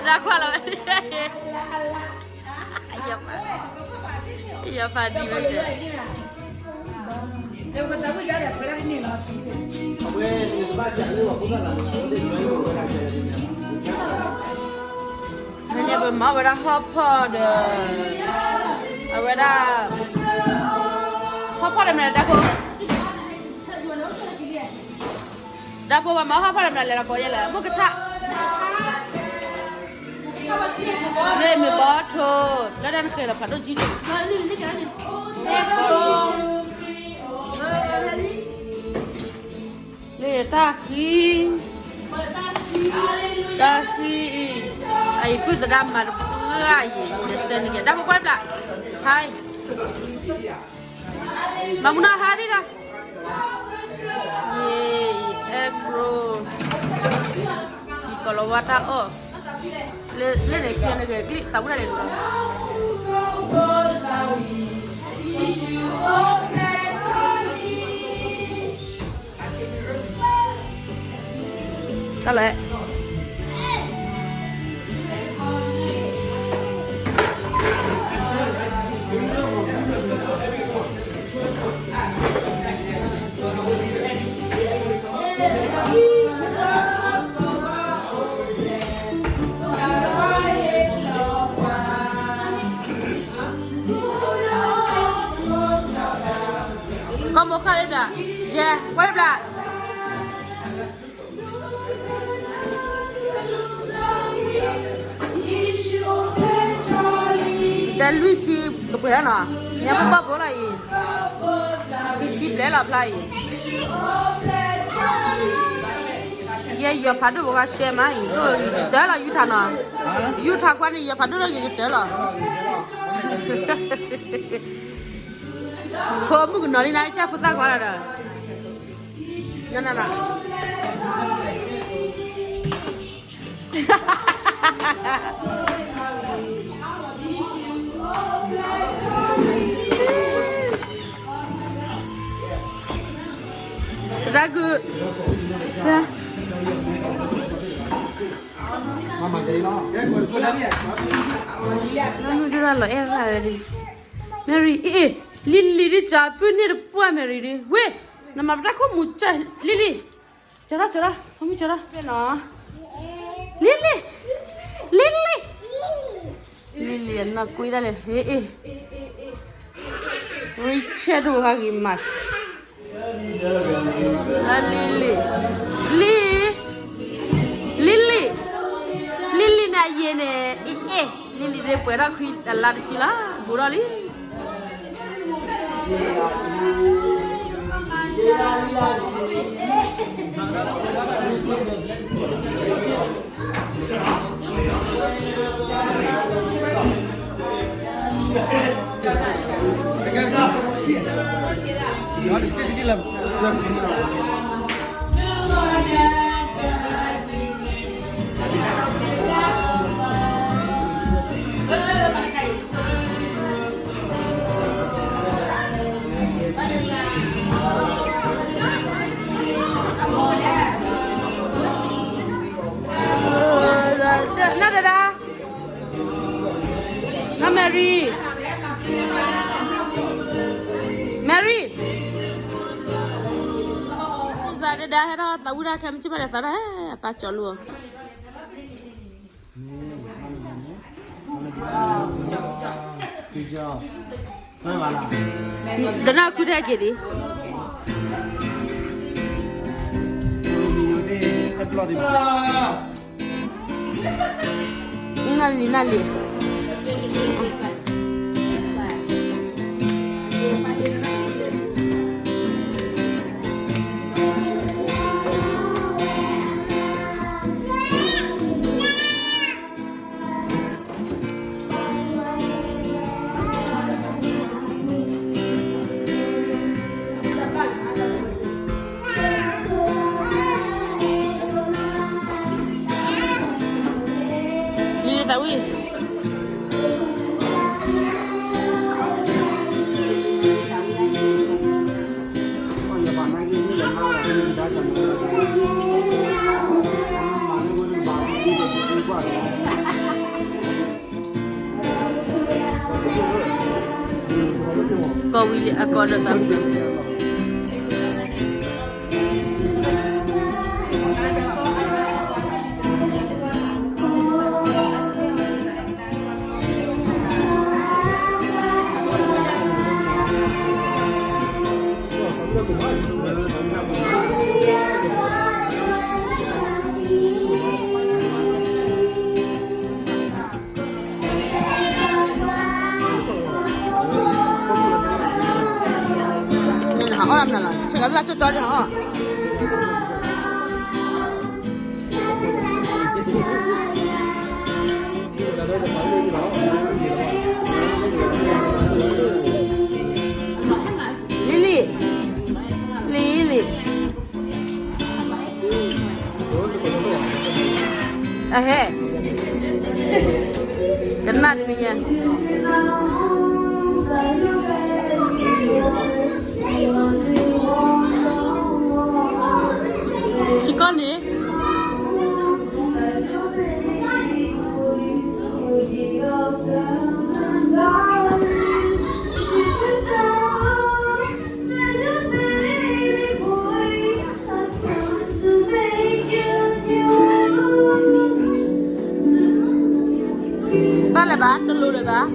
Dah kuat lah. Ya padi macam. Hanya bermain pada hopper deh. Pada hopper mana dah kau? Dah kau bermain hopper mana lera kau je lah. Mungkin tak. Lê mày bỏ thôi, lá đan khề là phải đôi chín. Lê ta khi, ai cứ tự đam mà ai để xem cái đam quay lại, hai, mà muốn nào hai đi nào, egro, kalau wata oh. Lên này kia này cái sống này được sao lại con một khai lên yeah quay lại để lui chi cái bữa nào nhà bố bố lại chi lấy là lại yeah giờ phải được cái xe máy để là du thằng nào du thằng quan này giờ phải được là gì để là phô mức nói đi này chắc phụ tang quá rồi nè rất good sao mama chơi nó nó đưa ra lời em là đi Mary Lily đi chả phun đi được qua Mary đi quê nằm mà đã có một trái Lily chờ đó không chờ đó cái nó Lily nó cúi ra này Richard hoa gì mà Lily na gì nè Lily để bữa đó khui là gì lá bữa đó đi Nada. Na Mary. Giờ đây đã hết rồi, tao đã kem chứ mà sao đấy, ba chọn luôn. Đừng nào cứ thế kia đi. Nali. là oui. Có Willy à có được không? Họ làm là chỉ có là cho họ. Lily, Lily. He. Kena đi nha. Chị con đi. Ba là ba, tôi luôn là ba.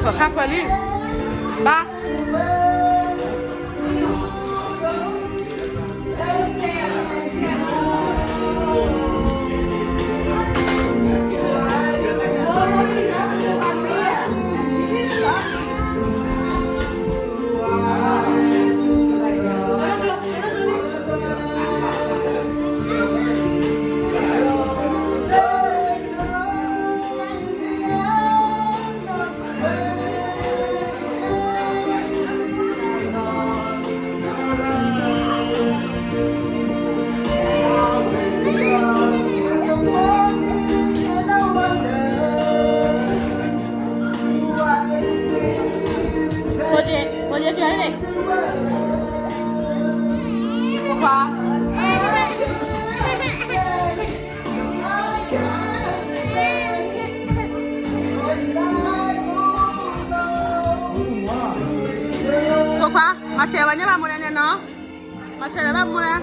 Cho khác vào đi. Ba. khoa mà chè vào nhá bà mua này nè nó mà chè là bà mua nè